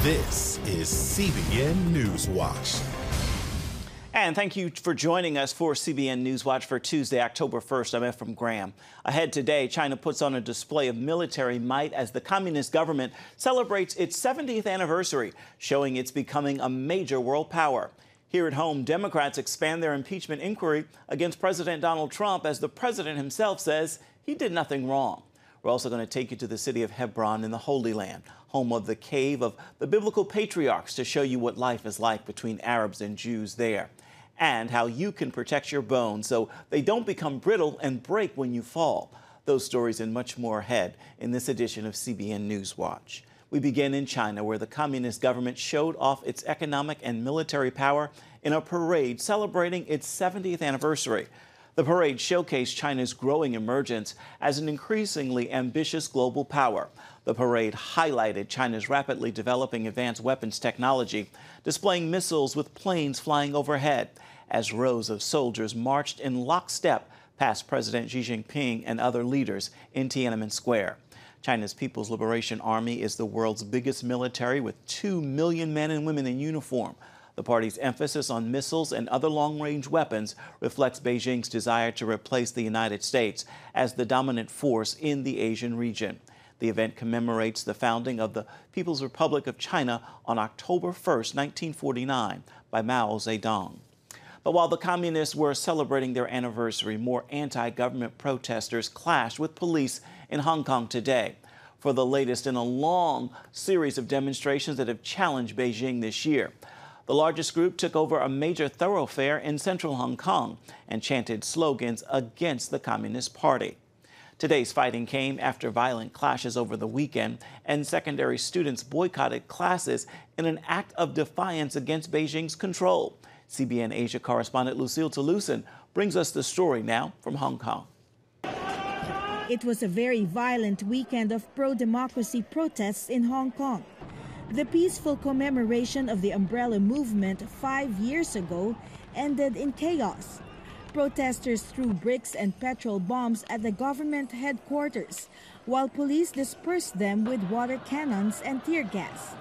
This is CBN NewsWatch. And thank you for joining us for CBN NewsWatch for Tuesday, October 1st. I'm Ephraim Graham. Ahead today, China puts on a display of military might as the communist government celebrates its 70th anniversary, showing it's becoming a major world power. Here at home, Democrats expand their impeachment inquiry against President Donald Trump as the president himself says he did nothing wrong. We're also going to take you to the city of Hebron in the Holy Land, home of the cave of the biblical patriarchs, to show you what life is like between Arabs and Jews there, and how you can protect your bones so they don't become brittle and break when you fall. Those stories and much more ahead in this edition of CBN NewsWatch. We begin in China, where the communist government showed off its economic and military power in a parade celebrating its 70th anniversary. The parade showcased China's growing emergence as an increasingly ambitious global power. The parade highlighted China's rapidly developing advanced weapons technology, displaying missiles with planes flying overhead, as rows of soldiers marched in lockstep past President Xi Jinping and other leaders in Tiananmen Square. China's People's Liberation Army is the world's biggest military, with 2 million men and women in uniform. The party's emphasis on missiles and other long-range weapons reflects Beijing's desire to replace the United States as the dominant force in the Asian region. The event commemorates the founding of the People's Republic of China on October 1st, 1949, by Mao Zedong. But while the communists were celebrating their anniversary, more anti-government protesters clashed with police in Hong Kong today. For the latest in a long series of demonstrations that have challenged Beijing this year. The largest group took over a major thoroughfare in central Hong Kong and chanted slogans against the Communist Party. Today's fighting came after violent clashes over the weekend, and secondary students boycotted classes in an act of defiance against Beijing's control. CBN Asia correspondent Lucille Toulousan brings us the story now from Hong Kong. It was a very violent weekend of pro-democracy protests in Hong Kong. The peaceful commemoration of the umbrella movement 5 years ago ended in chaos. Protesters threw bricks and petrol bombs at the government headquarters, while police dispersed them with water cannons and tear gas.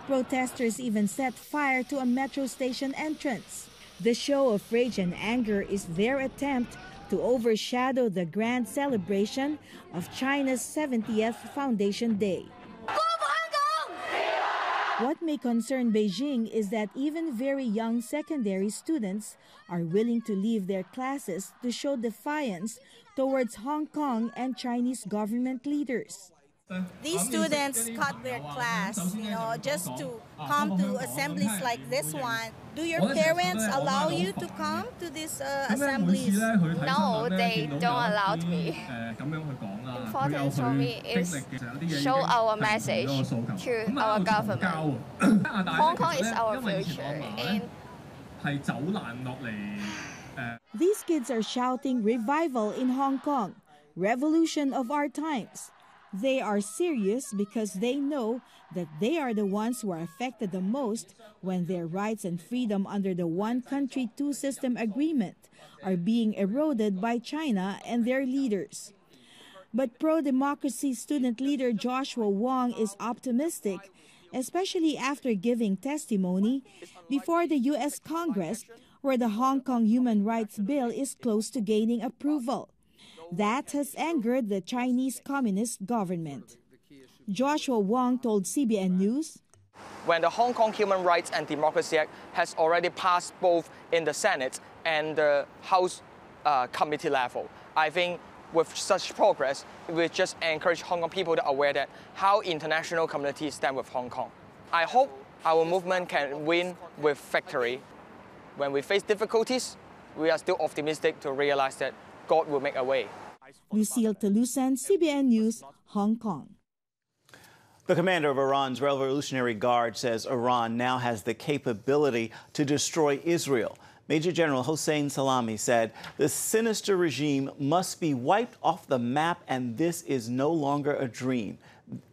Protesters even set fire to a metro station entrance. The show of rage and anger is their attempt to overshadow the grand celebration of China's 70th Foundation Day. What may concern Beijing is that even very young secondary students are willing to leave their classes to show defiance towards Hong Kong and Chinese government leaders. These students cut their class, just to come to assemblies like this one. Do your parents allow you to come to these assemblies? No, they don't allow me. Important for me is show our message to our government. Hong Kong is our future. These kids are shouting revival in Hong Kong, revolution of our times. They are serious because they know that they are the ones who are affected the most when their rights and freedom under the one country, two system agreement are being eroded by China and their leaders. But pro-democracy student leader Joshua Wong is optimistic, especially after giving testimony before the U.S. Congress, where the Hong Kong Human Rights Bill is close to gaining approval. That has angered the Chinese Communist government. Joshua Wong told CBN News, when the Hong Kong Human Rights and Democracy Act has already passed both in the Senate and the House committee level, I think with such progress, it will just encourage Hong Kong people to be aware that how international communities stand with Hong Kong. I hope our movement can win with victory. When we face difficulties, we are still optimistic to realize that God will make a way. Lucille Toulousan, CBN News, Hong Kong. The commander of Iran's Revolutionary Guard says Iran now has the capability to destroy Israel. Major General Hossein Salami said the sinister regime must be wiped off the map, and this is no longer a dream.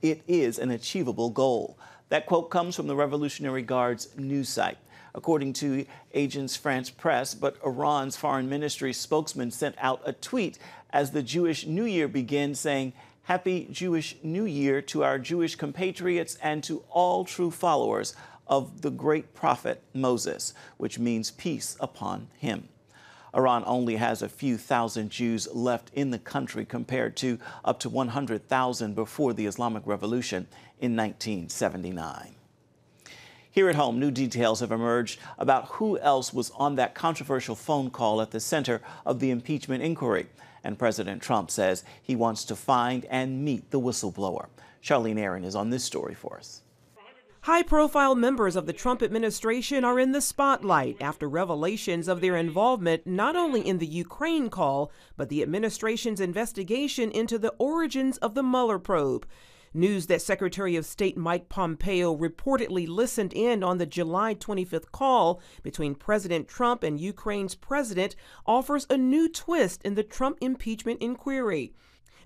It is an achievable goal. That quote comes from the Revolutionary Guard's news site. According to Agence France Presse, but Iran's foreign ministry spokesman sent out a tweet as the Jewish New Year begins saying, Happy Jewish New Year to our Jewish compatriots and to all true followers of the great prophet Moses, which means peace upon him. Iran only has a few thousand Jews left in the country compared to up to 100,000 before the Islamic Revolution in 1979. Here at home, new details have emerged about who else was on that controversial phone call at the center of the impeachment inquiry. And President Trump says he wants to find and meet the whistleblower. Charlene Aaron is on this story for us. High-profile members of the Trump administration are in the spotlight after revelations of their involvement not only in the Ukraine call, but the administration's investigation into the origins of the Mueller probe. News that Secretary of State Mike Pompeo reportedly listened in on the July 25th call between President Trump and Ukraine's president offers a new twist in the Trump impeachment inquiry.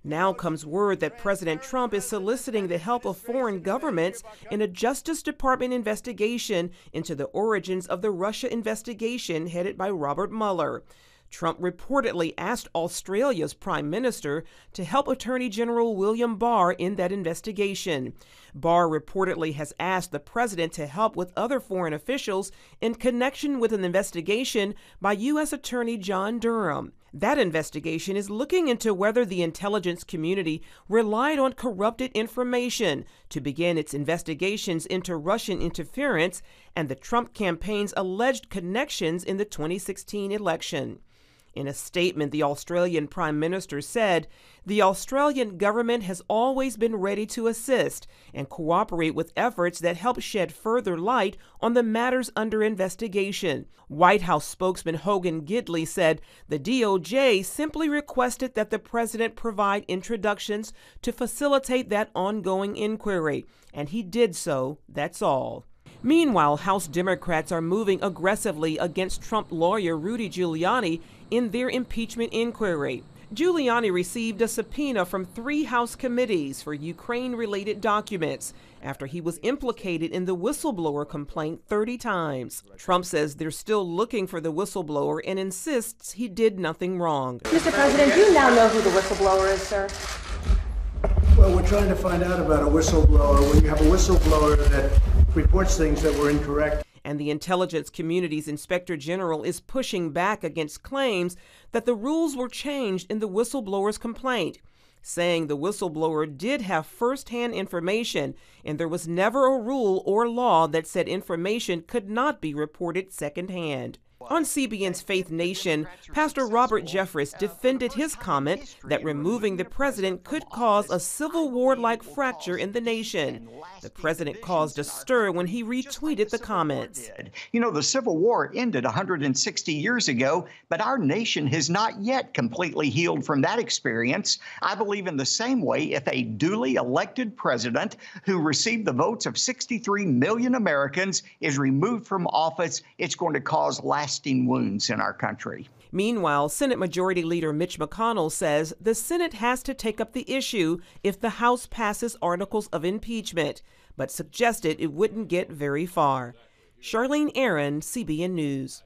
Now comes word that President Trump is soliciting the help of foreign governments in a Justice Department investigation into the origins of the Russia investigation headed by Robert Mueller. Trump reportedly asked Australia's Prime Minister to help Attorney General William Barr in that investigation. Barr reportedly has asked the president to help with other foreign officials in connection with an investigation by U.S. Attorney John Durham. That investigation is looking into whether the intelligence community relied on corrupted information to begin its investigations into Russian interference and the Trump campaign's alleged connections in the 2016 election. In a statement, the Australian Prime Minister said, "The Australian government has always been ready to assist and cooperate with efforts that help shed further light on the matters under investigation." White House spokesman Hogan Gidley said the DOJ simply requested that the president provide introductions to facilitate that ongoing inquiry, and he did so, that's all. Meanwhile, House Democrats are moving aggressively against Trump lawyer Rudy Giuliani in their impeachment inquiry. Giuliani received a subpoena from 3 House committees for Ukraine-related documents after he was implicated in the whistleblower complaint 30 times. Trump says they're still looking for the whistleblower and insists he did nothing wrong. Mr. President, do you now know who the whistleblower is, sir? Well, we're trying to find out about a whistleblower. When you have a whistleblower that reports things that were incorrect. And the intelligence community's inspector general is pushing back against claims that the rules were changed in the whistleblower's complaint, saying the whistleblower did have first-hand information and there was never a rule or law that said information could not be reported secondhand. On CBN's Faith Nation, Pastor Robert Jeffress defended his comment that removing the president could cause a Civil War-like fracture in the nation. The president caused a stir when he retweeted the comments. You know, the Civil War ended 160 years ago, but our nation has not yet completely healed from that experience. I believe in the same way, if a duly elected president who received the votes of 63 million Americans is removed from office, it's going to cause lasting wounds in our country. Meanwhile, Senate Majority Leader Mitch McConnell says the Senate has to take up the issue if the House passes articles of impeachment, but suggested it wouldn't get very far. Charlene Aaron, CBN News.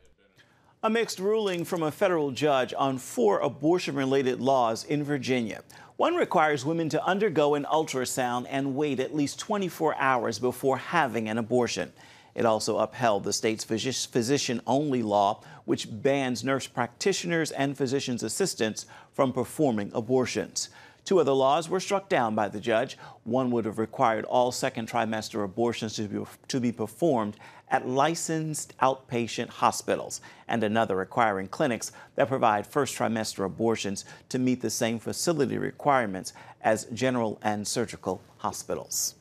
A mixed ruling from a federal judge on 4 abortion-related laws in Virginia. One requires women to undergo an ultrasound and wait at least 24 hours before having an abortion. It also upheld the state's physician-only law, which bans nurse practitioners and physician's assistants from performing abortions. 2 other laws were struck down by the judge. One would have required all second trimester abortions to be performed at licensed outpatient hospitals, and another requiring clinics that provide first trimester abortions to meet the same facility requirements as general and surgical hospitals.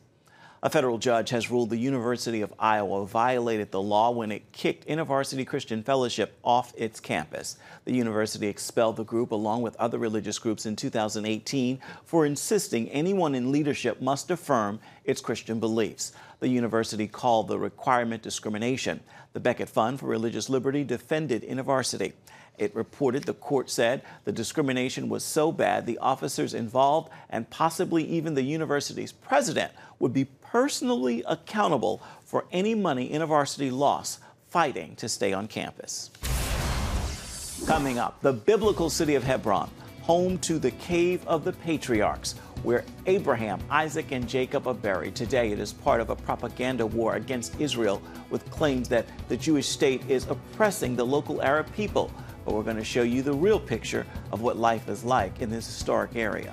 A federal judge has ruled the University of Iowa violated the law when it kicked InterVarsity Christian Fellowship off its campus. The university expelled the group along with other religious groups in 2018 for insisting anyone in leadership must affirm its Christian beliefs. The university called the requirement discrimination. The Beckett Fund for Religious Liberty defended InterVarsity. It reported the court said the discrimination was so bad the officers involved and possibly even the university's president would be personally accountable for any money InterVarsity lost fighting to stay on campus. Coming up, the biblical city of Hebron, home to the Cave of the Patriarchs. where Abraham, Isaac, and Jacob are buried. Today, it is part of a propaganda war against Israel with claims that the Jewish state is oppressing the local Arab people. But we're going to show you the real picture of what life is like in this historic area.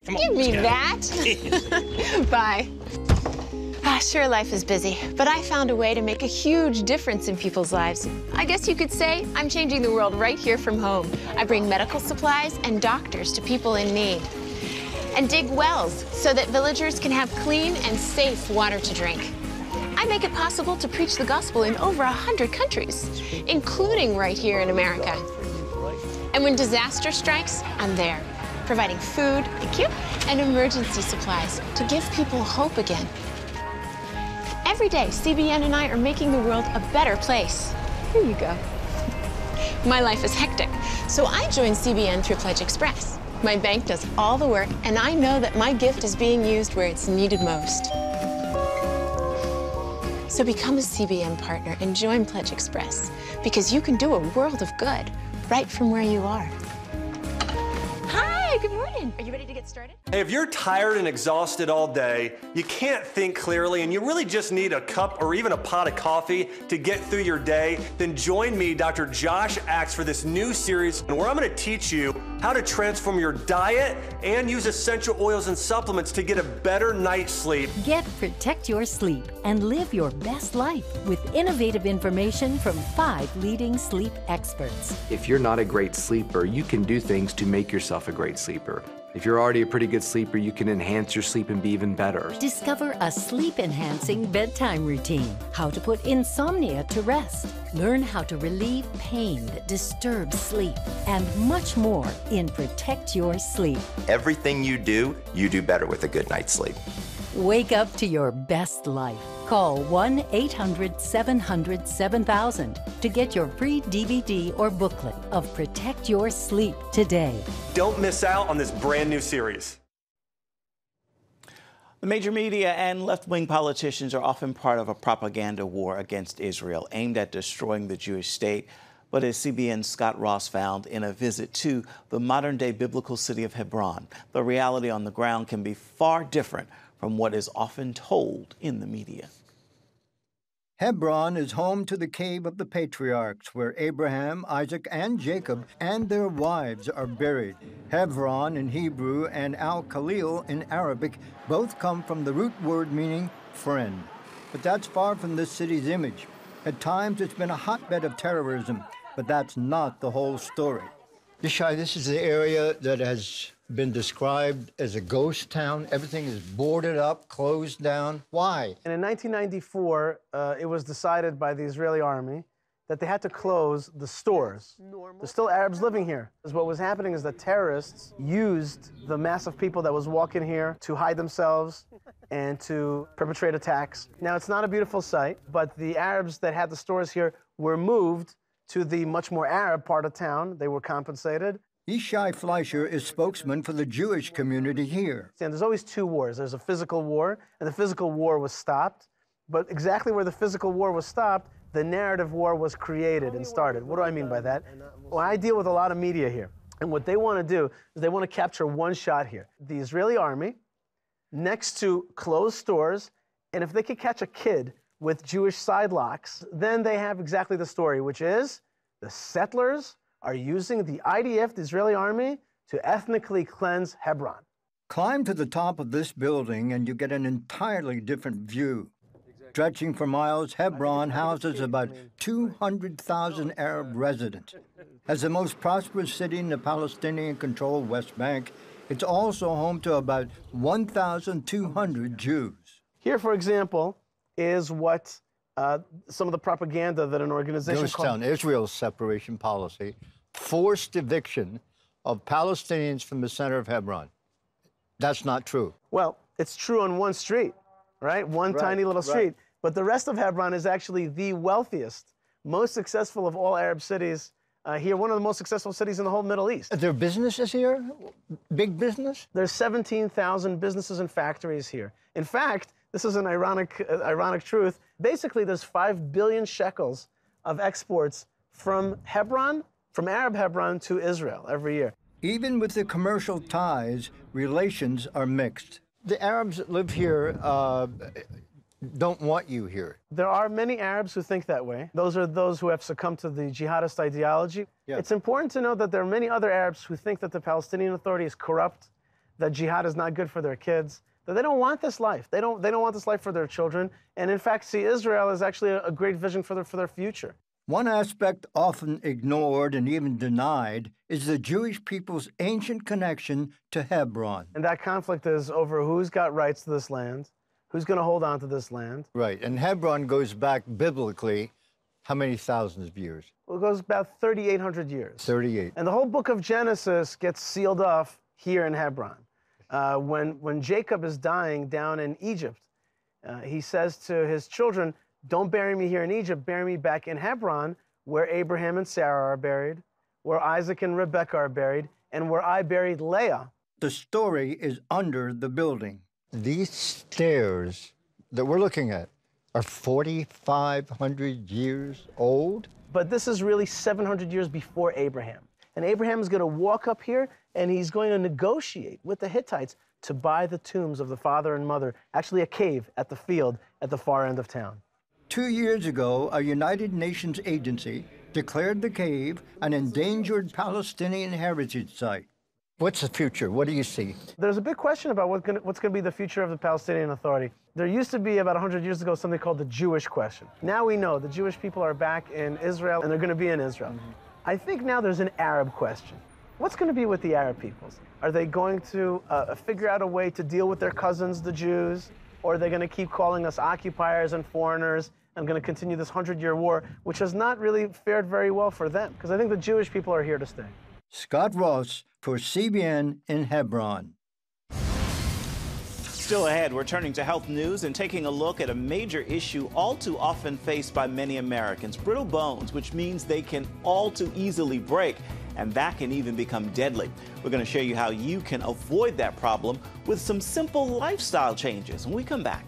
Give me that. Bye. Sure, life is busy, but I found a way to make a huge difference in people's lives. I guess you could say I'm changing the world right here from home. I bring medical supplies and doctors to people in need, and dig wells so that villagers can have clean and safe water to drink. I make it possible to preach the gospel in over 100 countries, including right here in America. And when disaster strikes, I'm there, providing food, thank you, and emergency supplies to give people hope again. Every day, CBN and I are making the world a better place. Here you go. My life is hectic, so I joined CBN through Pledge Express. My bank does all the work, and I know that my gift is being used where it's needed most. So become a CBN partner and join Pledge Express, because you can do a world of good right from where you are. Hi, good morning. Are you ready to get started? Hey, if you're tired and exhausted all day, you can't think clearly, and you really just need a cup or even a pot of coffee to get through your day, then join me, Dr. Josh Axe, for this new series where I'm going to teach you how to transform your diet and use essential oils and supplements to get a better night's sleep. Get Protect Your Sleep and live your best life with innovative information from 5 leading sleep experts. If you're not a great sleeper, you can do things to make yourself a great sleeper. If you're already a pretty good sleeper, you can enhance your sleep and be even better. Discover a sleep-enhancing bedtime routine, how to put insomnia to rest, learn how to relieve pain that disturbs sleep, and much more in Protect Your Sleep. Everything you do better with a good night's sleep. Wake up to your best life. Call 1-800-700-7000 to get your free DVD or booklet of Protect Your Sleep today. Don't miss out on this brand new series. The major media and left-wing politicians are often part of a propaganda war against Israel aimed at destroying the Jewish state. But as CBN's Scott Ross found in a visit to the modern-day biblical city of Hebron, the reality on the ground can be far different from what is often told in the media. Hebron is home to the Cave of the Patriarchs, where Abraham, Isaac, and Jacob and their wives are buried. Hebron in Hebrew and Al-Khalil in Arabic both come from the root word meaning friend. But that's far from this city's image. At times, it's been a hotbed of terrorism, but that's not the whole story. Yishai, this is the area that has been described as a ghost town. Everything is boarded up, closed down. Why? And in 1994, it was decided by the Israeli army that they had to close the stores. There's still Arabs living here. What was happening is that terrorists used the mass of people that was walking here to hide themselves and to perpetrate attacks. Now, it's not a beautiful sight, but the Arabs that had the stores here were moved to the much more Arab part of town. They were compensated. Yishai Fleischer is spokesman for the Jewish community here. And there's always two wars. There's a physical war, and the physical war was stopped. But exactly where the physical war was stopped, the narrative war was created and started. What do I mean by that? Well, I deal with a lot of media here. And what they want to do is they want to capture one shot here. The Israeli army next to closed stores, and if they could catch a kid with Jewish side locks, then they have exactly the story, which is the settlers are using the IDF, the Israeli army, to ethnically cleanse Hebron. Climb to the top of this building and you get an entirely different view. Stretching for miles, Hebron houses about 200,000 Arab residents. As the most prosperous city in the Palestinian-controlled West Bank, it's also home to about 1,200 Jews. Here, for example, is what some of the propaganda that an organization called Israel's separation policy, forced eviction of Palestinians from the center of Hebron. That's not true. Well, it's true on one street, right? One tiny little street. But the rest of Hebron is actually the wealthiest, most successful of all Arab cities here, one of the most successful cities in the whole Middle East. Are there businesses here? Big business? There's 17,000 businesses and factories here. In fact, this is an ironic truth. Basically, there's 5 billion shekels of exports from Hebron, from Arab Hebron to Israel every year. Even with the commercial ties, relations are mixed. The Arabs that live here don't want you here. There are many Arabs who think that way. Those are those who have succumbed to the jihadist ideology. Yeah. It's important to know that there are many other Arabs who think that the Palestinian Authority is corrupt, that jihad is not good for their kids, that they don't want this life. They don't want this life for their children, and in fact see Israel as actually a great vision for their future. One aspect often ignored and even denied is the Jewish people's ancient connection to Hebron. And that conflict is over who's got rights to this land, who's going to hold on to this land. Right, and Hebron goes back biblically how many thousands of years? Well, it goes about 3,800 years. 38. And the whole book of Genesis gets sealed off here in Hebron. When Jacob is dying down in Egypt, he says to his children, don't bury me here in Egypt, bury me back in Hebron, where Abraham and Sarah are buried, where Isaac and Rebekah are buried, and where I buried Leah. The story is under the building. These stairs that we're looking at are 4,500 years old? But this is really 700 years before Abraham. And Abraham is going to walk up here, and he's going to negotiate with the Hittites to buy the tombs of the father and mother, actually a cave at the field at the far end of town. 2 years ago, a United Nations agency declared the cave an endangered Palestinian heritage site. What's the future? What do you see? There's a big question about what's going to be the future of the Palestinian Authority. There used to be, about 100 years ago, something called the Jewish question. Now we know the Jewish people are back in Israel, and they're going to be in Israel. I think now there's an Arab question. What's going to be with the Arab peoples? Are they going to figure out a way to deal with their cousins, the Jews? Or are they going to keep calling us occupiers and foreigners and going to continue this 100-year war, which has not really fared very well for them? Because I think the Jewish people are here to stay. Scott Ross for CBN in Hebron. Still ahead, we're turning to health news and taking a look at a major issue all too often faced by many Americans, brittle bones, which means they can all too easily break, and that can even become deadly. We're going to show you how you can avoid that problem with some simple lifestyle changes when we come back.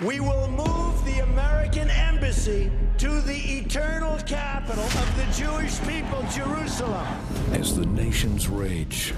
We will move the American embassy to the eternal capital of the Jewish people, Jerusalem. As the nations rage,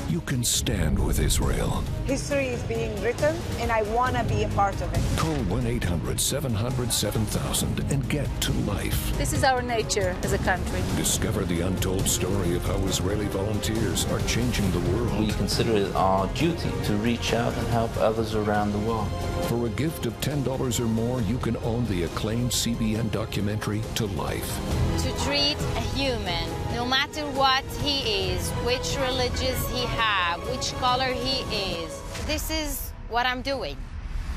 you can stand with Israel. History is being written, and I want to be a part of it. Call 1-800-700-7000 and get to life. This is our nature as a country. Discover the untold story of how Israeli volunteers are changing the world. We consider it our duty to reach out and help others around the world. For a gift of $10 or more, you can own the acclaimed CBN documentary To Life. To treat a human, no matter what he is, which religious he has, which color he is. This is what I'm doing.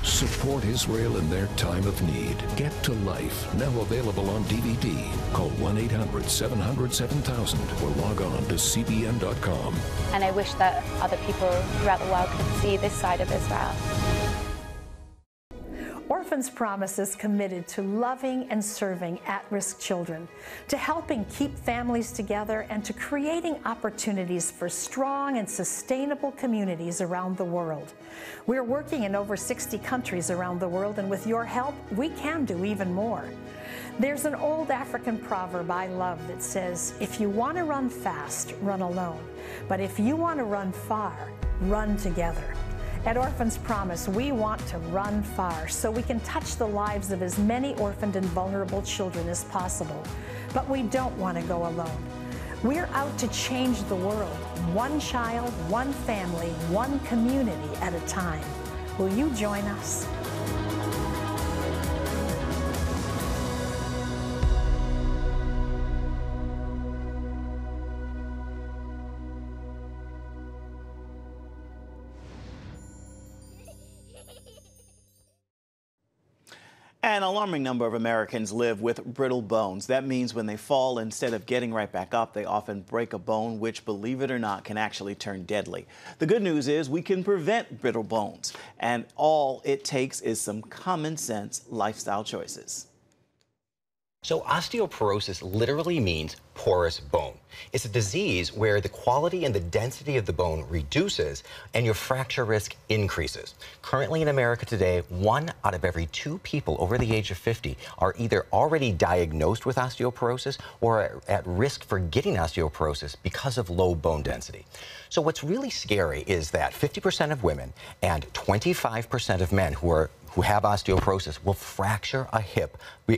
Support Israel in their time of need. Get to Life, now available on DVD. Call 1-800-700-7000 or log on to cbn.com. And I wish that other people throughout the world could see this side of Israel. Orphans Promise is committed to loving and serving at-risk children, to helping keep families together, and to creating opportunities for strong and sustainable communities around the world. We're working in over 60 countries around the world, and with your help, we can do even more. There's an old African proverb I love that says, if you want to run fast, run alone. But if you want to run far, run together. At Orphans Promise, we want to run far so we can touch the lives of as many orphaned and vulnerable children as possible. But we don't want to go alone. We're out to change the world, one child, one family, one community at a time. Will you join us? An alarming number of Americans live with brittle bones. That means when they fall, instead of getting right back up, they often break a bone, which, believe it or not, can actually turn deadly. The good news is we can prevent brittle bones, and all it takes is some common sense lifestyle choices. So osteoporosis literally means porous bone. It's a disease where the quality and the density of the bone reduces and your fracture risk increases. Currently in America today, 1 out of every 2 people over the age of 50 are either already diagnosed with osteoporosis or are at risk for getting osteoporosis because of low bone density. So what's really scary is that 50% of women and 25% of men who have osteoporosis will fracture a hip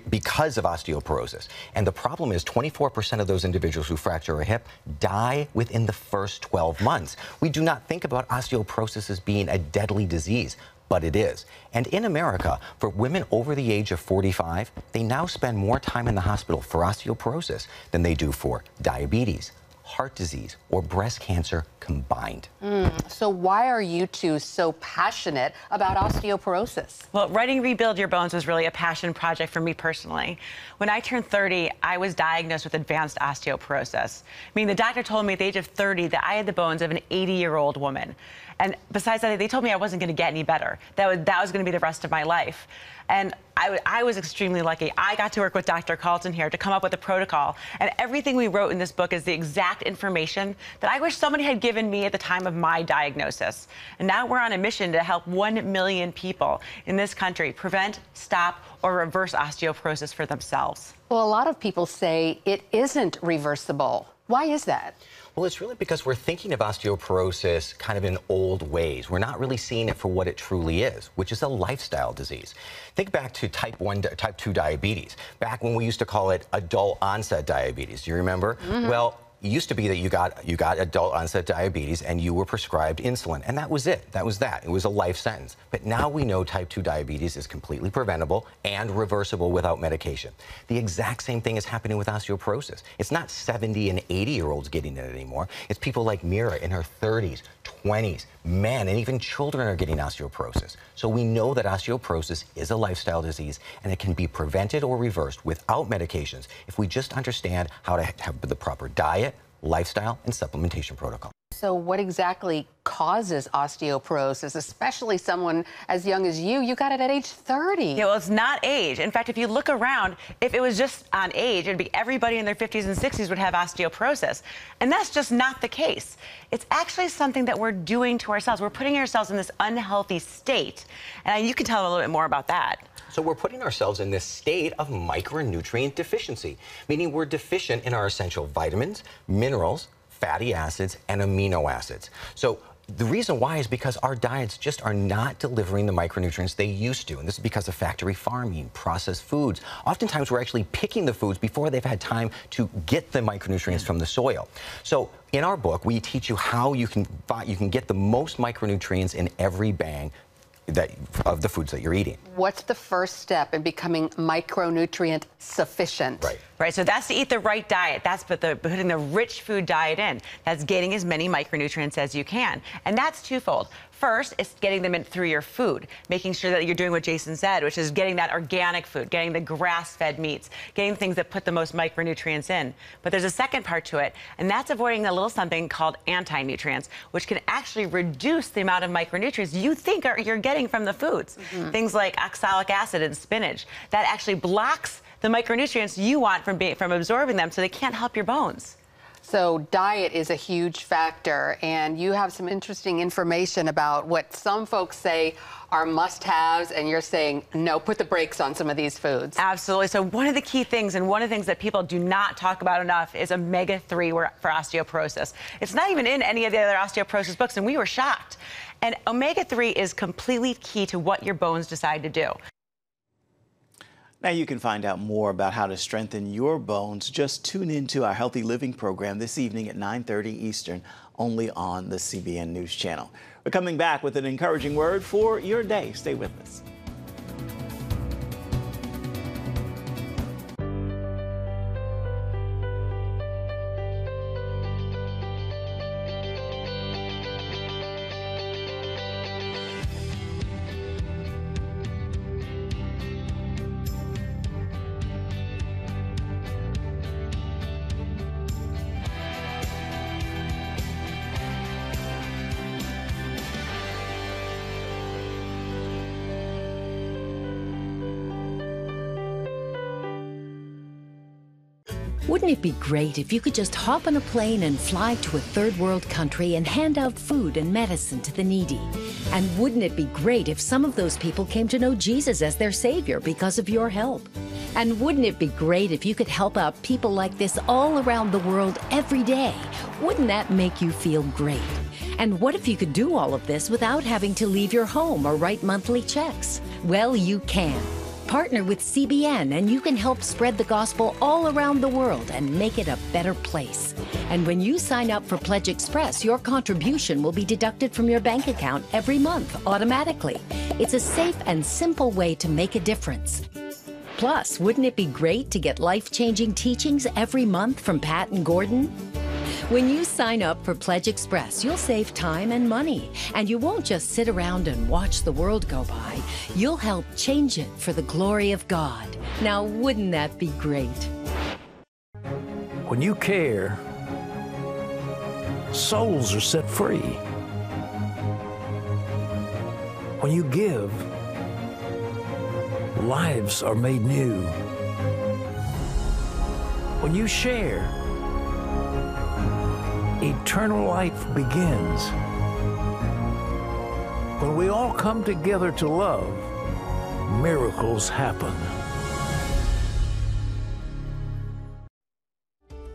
because of osteoporosis. And the problem is 24% of those individuals who fracture a hip die within the first 12 months. We do not think about osteoporosis as being a deadly disease, but it is. And in America, for women over the age of 45, they now spend more time in the hospital for osteoporosis than they do for diabetes, heart disease, or breast cancer combined. So why are you two so passionate about osteoporosis? Well, writing Rebuild Your Bones was really a passion project for me personally. When I turned 30, I was diagnosed with advanced osteoporosis. I mean, the doctor told me at the age of 30 that I had the bones of an 80-year-old woman. And besides that, they told me I wasn't going to get any better. That was going to be the rest of my life. And I was extremely lucky. I got to work with Dr. Carlton here to come up with a protocol. And everything we wrote in this book is the exact information that I wish somebody had given me at the time of my diagnosis. And now we're on a mission to help 1 million people in this country prevent, stop, or reverse osteoporosis for themselves. Well, a lot of people say it isn't reversible. Why is that? Well, it's really because we're thinking of osteoporosis kind of in old ways. We're not really seeing it for what it truly is, which is a lifestyle disease. Think back to type 2 diabetes, back when we used to call it adult onset diabetes. Do you remember? Well, it used to be that you got adult onset diabetes and you were prescribed insulin, and that was it. That was that. It was a life sentence. But now we know type 2 diabetes is completely preventable and reversible without medication. The exact same thing is happening with osteoporosis. It's not 70 and 80-year-olds getting it anymore. It's people like Mira in her 30s, 20s, men, and even children are getting osteoporosis. So we know that osteoporosis is a lifestyle disease, and it can be prevented or reversed without medications if we just understand how to have the proper diet, lifestyle, and supplementation protocol. So what exactly causes osteoporosis, especially someone as young as you? You got it at age 30. Yeah, well, it's not age. In fact, if you look around, if it was just on age, it'd be everybody in their 50s and 60s would have osteoporosis. And that's just not the case. It's actually something that we're doing to ourselves. We're putting ourselves in this unhealthy state. And you can tell them a little bit more about that. So we're putting ourselves in this state of micronutrient deficiency, meaning we're deficient in our essential vitamins, minerals, fatty acids, and amino acids. So the reason why is because our diets just are not delivering the micronutrients they used to. And this is because of factory farming, processed foods. Oftentimes, we're actually picking the foods before they've had time to get the micronutrients from the soil. So in our book, we teach you how you can get the most micronutrients in every bang of the foods that you're eating. What's the first step in becoming micronutrient sufficient? Right, so that's to eat the right diet. That's putting the rich food diet in. That's getting as many micronutrients as you can. And that's twofold. First, it's getting them in through your food, making sure that you're doing what Jason said, which is getting that organic food, getting the grass-fed meats, getting things that put the most micronutrients in. But there's a second part to it, and that's avoiding a little something called anti-nutrients, which can actually reduce the amount of micronutrients you think you're getting from the foods. Things like oxalic acid in spinach. That actually blocks the micronutrients you want from absorbing them, so they can't help your bones. So diet is a huge factor, and you have some interesting information about what some folks say are must-haves, and you're saying, no, put the brakes on some of these foods. Absolutely. So one of the key things, and one of the things that people do not talk about enough, is omega-3 for osteoporosis. It's not even in any of the other osteoporosis books, and we were shocked. And omega-3 is completely key to what your bones decide to do. Now you can find out more about how to strengthen your bones. Just tune into our Healthy Living program this evening at 9:30 Eastern, only on the CBN News Channel. We're coming back with an encouraging word for your day. Stay with us. Wouldn't it be great if you could just hop on a plane and fly to a third world country and hand out food and medicine to the needy? And wouldn't it be great if some of those people came to know Jesus as their Savior because of your help? And wouldn't it be great if you could help out people like this all around the world every day? Wouldn't that make you feel great? And what if you could do all of this without having to leave your home or write monthly checks? Well, you can. Partner with CBN and you can help spread the gospel all around the world and make it a better place. And when you sign up for Pledge Express, your contribution will be deducted from your bank account every month automatically. It's a safe and simple way to make a difference. Plus, wouldn't it be great to get life-changing teachings every month from Pat and Gordon? When you sign up for Pledge Express, you'll save time and money, and you won't just sit around and watch the world go by. You'll help change it for the glory of God. Now, wouldn't that be great? When you care, souls are set free. When you give, lives are made new. When you share, eternal life begins. When we all come together to love, miracles happen.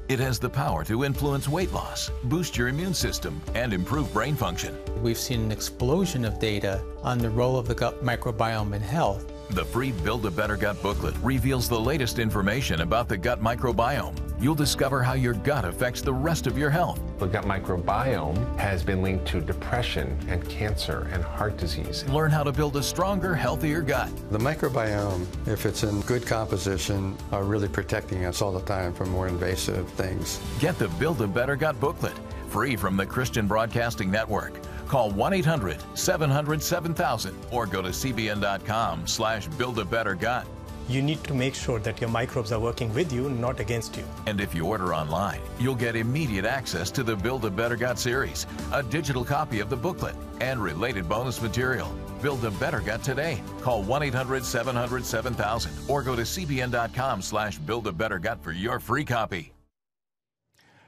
It has the power to influence weight loss, boost your immune system, and improve brain function. We've seen an explosion of data on the role of the gut microbiome in health. The free Build a Better Gut booklet reveals the latest information about the gut microbiome. You'll discover how your gut affects the rest of your health. The gut microbiome has been linked to depression and cancer and heart disease. Learn how to build a stronger, healthier gut. The microbiome, if it's in good composition, are really protecting us all the time from more invasive things. Get the Build a Better Gut booklet, free from the Christian Broadcasting Network. Call 1-800-700-7000 or go to cbn.com/buildabettergut. You need to make sure that your microbes are working with you, not against you. And if you order online, you'll get immediate access to the Build a Better Gut series, a digital copy of the booklet, and related bonus material. Build a Better Gut today. Call 1-800-700-7000 or go to cbn.com/buildabettergut for your free copy.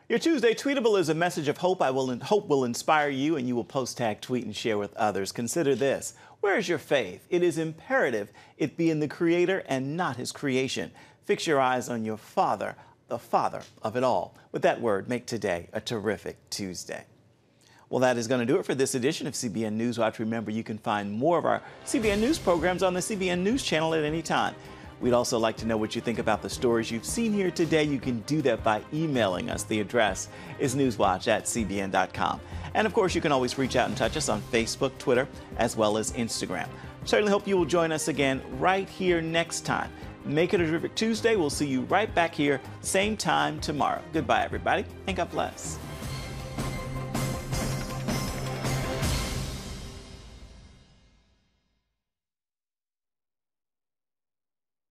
Your Tuesday Tweetable is a message of hope. Hope will inspire you, and you will post, tag, tweet, and share with others. Consider this. Where is your faith? It is imperative it be in the Creator and not His creation. Fix your eyes on your Father, the Father of it all. With that word, make today a terrific Tuesday. Well, that is going to do it for this edition of CBN Newswatch. Remember, you can find more of our CBN News programs on the CBN News Channel at any time. We'd also like to know what you think about the stories you've seen here today. You can do that by emailing us. The address is newswatch@cbn.com. And of course, you can always reach out and touch us on Facebook, Twitter, as well as Instagram. Certainly hope you will join us again right here next time. Make it a terrific Tuesday. We'll see you right back here, same time tomorrow. Goodbye, everybody, and God bless.